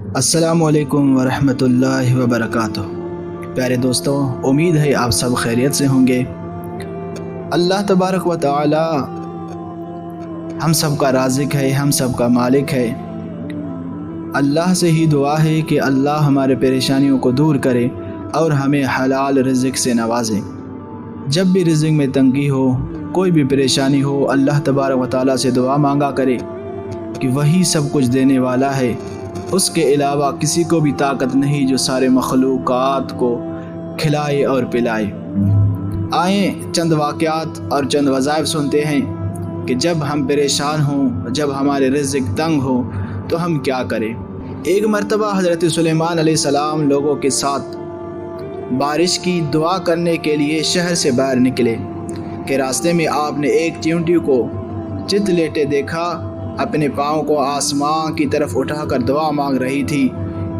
अस्सलामु अलैकुम वरहमतुल्लाहि वबरकातुह। प्यारे दोस्तों, उम्मीद है आप सब खैरियत से होंगे। अल्लाह तबारक व तआला हम सब का राज़िक है, हम सब का मालिक है। अल्लाह से ही दुआ है कि अल्लाह हमारे परेशानियों को दूर करे और हमें हलाल रिज़्क़ से नवाजे। जब भी रिज़्क़ में तंगी हो, कोई भी परेशानी हो, अल्लाह तबारक व तआला से दुआ मांगा करे कि वही सब कुछ देने वाला है। उसके अलावा किसी को भी ताकत नहीं जो सारे मखलूक़ात को खिलाए और पिलाए। आए चंद वाक़यात और चंद वज़ाइफ सुनते हैं कि जब हम परेशान हों, जब हमारे रिज़्क़ तंग हो तो हम क्या करें। एक मरतबा हज़रत सुलेमान अलैहिस्सलाम लोगों के साथ बारिश की दुआ करने के लिए शहर से बाहर निकले कि रास्ते में आपने एक चींटी को चित लेटे देखा, अपने पाँव को आसमां की तरफ उठाकर दुआ मांग रही थी।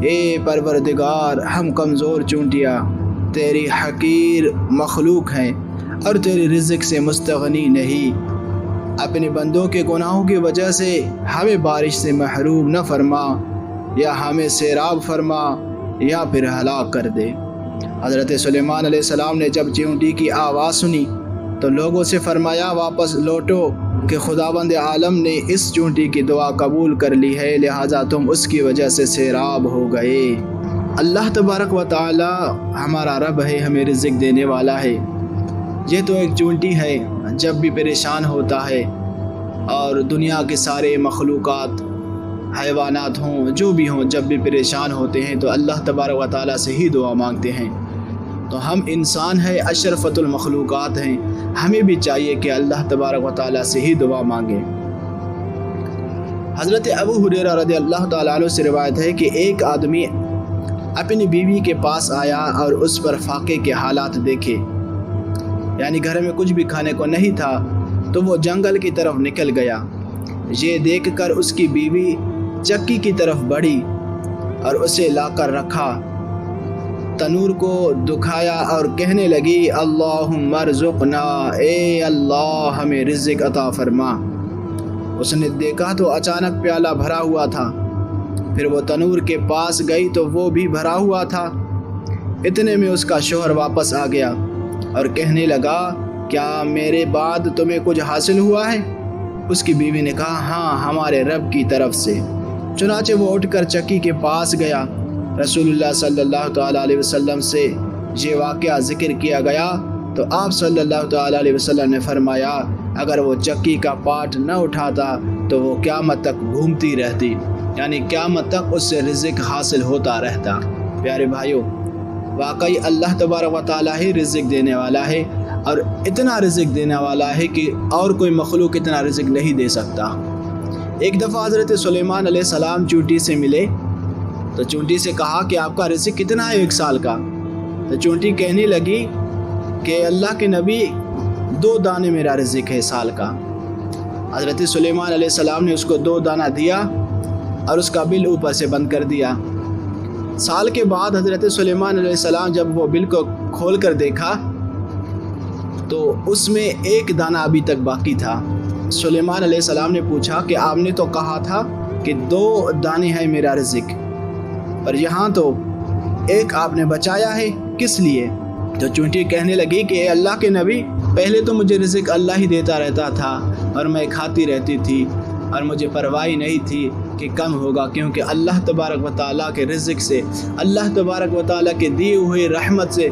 ए परवरदिगार, हम कमज़ोर चूंटियाँ तेरी हकीर मखलूक हैं और तेरे रिज़्क़ से मुस्तगनी नहीं। अपने बंदों के गुनाहों की वजह से हमें बारिश से महरूम न फरमा, या हमें सैराब फरमा, या फिर हलाक कर दे। हज़रत सुलेमान अलैहिस्सलाम ने जब चींटी की आवाज़ सुनी तो लोगों से फरमाया, वापस लौटो कि खुदावंद आलम ने इस चूंटी की दुआ कबूल कर ली है, लिहाजा तुम उसकी वजह से सैराब हो गए। अल्लाह तबारक व तआला हमारा रब है, हमें रिज़्क़ देने वाला है। ये तो एक चूंटी है, जब भी परेशान होता है और दुनिया के सारे मखलूक़ात, हैवानात हों, जो भी हों, जब भी परेशान होते हैं तो अल्लाह तबारक व तआला से ही दुआ मांगते हैं। तो हम इंसान हैं, अशरफतुल मखलूक़ात हैं, हमें भी चाहिए कि अल्लाह तबारक व तआला से ही दुआ मांगें। हज़रत अबू हुरैरा रज़ियल्लाहु तआला अन्हु से रिवायत है कि एक आदमी अपनी बीवी के पास आया और उस पर फाके के हालात देखे, यानी घर में कुछ भी खाने को नहीं था, तो वो जंगल की तरफ निकल गया। ये देखकर उसकी बीवी चक्की की तरफ बढ़ी और उसे लाकर रखा, तनूर को दुखाया और कहने लगी, अल्लाहुम्मा रज़ुक़ना, ए अल्लाह हमें रिज़्क़ अता फरमा। उसने देखा तो अचानक प्याला भरा हुआ था। फिर वो तनूर के पास गई तो वो भी भरा हुआ था। इतने में उसका शौहर वापस आ गया और कहने लगा, क्या मेरे बाद तुम्हें कुछ हासिल हुआ है? उसकी बीवी ने कहा, हाँ, हमारे रब की तरफ से। चुनाचे वो उठकर चक्की के पास गया। रसूलुल्लाह सल्लल्लाहु तआला अलैहि वसल्लम से ये वाक़या ज़िक्र किया गया तो आप सल्लल्लाहु तआला अलैहि वसल्लम ने फरमाया, अगर वो चक्की का पाट न उठाता तो वो क़यामत तक घूमती रहती, यानी क़यामत तक उससे रिज़्क़ हासिल होता रहता। प्यारे भाइयों, वाकई अल्लाह तबारक व तआला ही रिज़्क़ देने वाला है, और इतना रिज़्क़ देने वाला है कि और कोई मखलूक इतना रिज़्क़ नहीं दे सकता। एक दफ़ा हज़रत सुलेमान अलैहिस्सलाम चूंटी से मिले तो चूंटी से कहा कि आपका रिज़्क़ कितना है एक साल का? तो चूंटी कहने लगी कि अल्लाह के नबी, 2 दाने मेरा रिज़्क़ है साल का। हज़रत सुलेमान अलैहिस्सलाम ने उसको 2 दाना दिया और उसका बिल ऊपर से बंद कर दिया। साल के बाद हज़रत सुलेमान अलैहिस्सलाम जब वो बिल को खोल कर देखा तो उसमें 1 दाना अभी तक बाकी था। सुलेमान अलैहिस्सलाम ने पूछा कि आपने तो कहा था कि 2 दाने हैं मेरा रिज़्क़, पर यहाँ तो 1 आपने बचाया है, किस लिए? तो चूंटी कहने लगी कि अल्लाह के नबी, पहले तो मुझे रिज़्क़ अल्लाह ही देता रहता था और मैं खाती रहती थी और मुझे परवाह नहीं थी कि कम होगा, क्योंकि अल्लाह तबारक व तआला के रिज़्क़ से, अल्लाह तबारक व तआला के दिए हुए रहमत से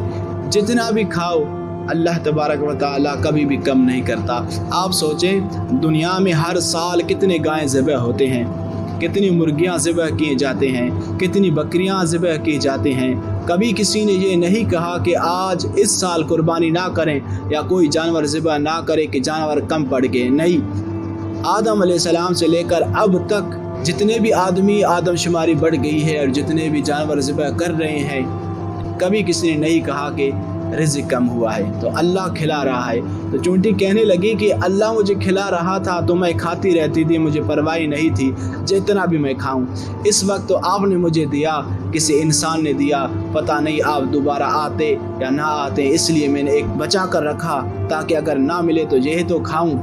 जितना भी खाओ, अल्लाह तबारक व तआला कभी भी कम नहीं करता। आप सोचें, दुनिया में हर साल कितने गायें ज़िबह होते हैं, कितनी मुर्गियां ज़िबह किए जाते हैं, कितनी बकरियां ज़िबह की जाते हैं। कभी किसी ने ये नहीं कहा कि आज इस साल कुर्बानी ना करें या कोई जानवर ज़िबह ना करे कि जानवर कम पड़ गए। नहीं, आदम अलैहिस्सलाम से लेकर अब तक जितने भी आदमी आदमशुमारी बढ़ गई है और जितने भी जानवर ज़िबह कर रहे हैं, कभी किसी ने नहीं कहा कि रिज़्क़ कम हुआ है, तो अल्लाह खिला रहा है। तो चूंटी कहने लगी कि अल्लाह मुझे खिला रहा था तो मैं खाती रहती थी, मुझे परवाह नहीं थी जितना भी मैं खाऊं। इस वक्त तो आपने मुझे दिया, किसी इंसान ने दिया, पता नहीं आप दोबारा आते या ना आते, इसलिए मैंने एक बचा कर रखा ताकि अगर ना मिले तो यही तो खाऊं।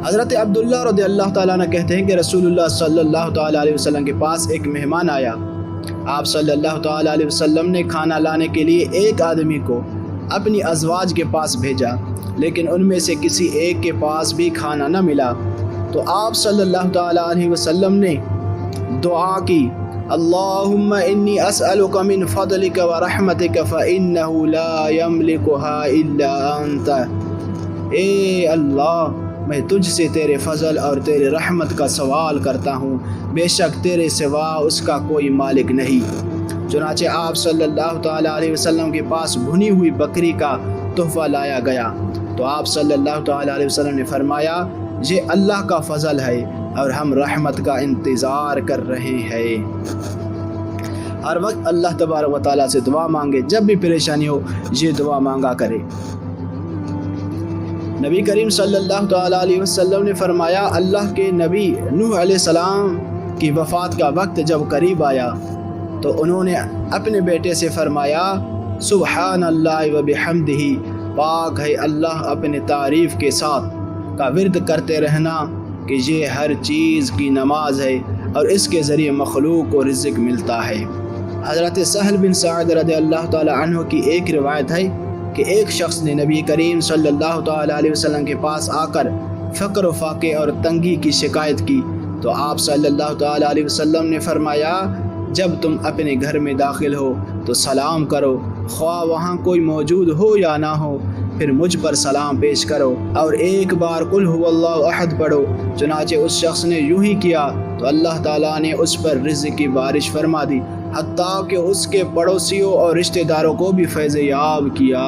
حضرت عبداللہ رضی اللہ تعالیٰ عنہ کہتے ہیں کہ رسول اللہ صلی اللہ تعالیٰ علیہ وسلم کے پاس ایک مہمان آیا۔ آپ صلی اللہ تعالیٰ علیہ وسلم نے کھانا لانے کے لیے ایک آدمی کو اپنی ازواج کے پاس بھیجا، لیکن ان میں سے کسی ایک کے پاس بھی کھانا نہ ملا۔ تو آپ صلی اللہ تعالیٰ علیہ وسلم نے دعا کی، اللہم انی اسألک من فضلک ورحمتک فإنہ لا یملکها الا انت۔ اے اللہ، میں تجھ سے تیرے فضل اور تیرے رحمت کا سوال کرتا ہوں، بے شک تیرے سوا اس کا کوئی مالک نہیں۔ چنانچہ آپ صلی اللہ تعالیٰ علیہ وسلم کے پاس بھنی ہوئی بکری کا تحفہ لایا گیا، تو آپ صلی اللہ تعالیٰ علیہ وسلم نے فرمایا، یہ اللہ کا فضل ہے اور ہم رحمت کا انتظار کر رہے ہیں۔ ہر وقت اللہ تبارک و تعالیٰ سے دعا مانگے، جب بھی پریشانی ہو یہ دعا مانگا کرے۔ نبی کریم صلی اللہ تعالیٰ علیہ وسلم نے فرمایا، اللہ کے نبی نوح علیہ السلام کی وفات کا وقت جب قریب آیا تو انہوں نے اپنے بیٹے سے فرمایا، سبحان اللہ و بحمدہ، پاک ہے اللہ اپنے تعریف کے ساتھ کا ورد کرتے رہنا کہ یہ ہر چیز کی نماز ہے اور اس کے ذریعے مخلوق کو رزق ملتا ہے۔ حضرت سہل بن سعد رضی اللہ تعالیٰ عنہ کی ایک روایت ہے کہ ایک شخص نے نبی کریم صلی اللہ تعالیٰ علیہ وسلم کے پاس آ کر فقر و فاقے اور تنگی کی شکایت کی، تو آپ صلی اللہ تعالیٰ علیہ وسلم نے فرمایا، جب تم اپنے گھر میں داخل ہو تو سلام کرو، خواہ وہاں کوئی موجود ہو یا نہ ہو، پھر مجھ پر سلام پیش کرو اور ایک بار قل هو اللہ احد پڑھو۔ چنانچہ اس شخص نے یوں ہی کیا تو اللہ تعالیٰ نے اس پر رزق کی بارش فرما دی، حتیٰ کہ اس کے پڑوسیوں اور رشتہ داروں کو بھی فیض یاب کیا۔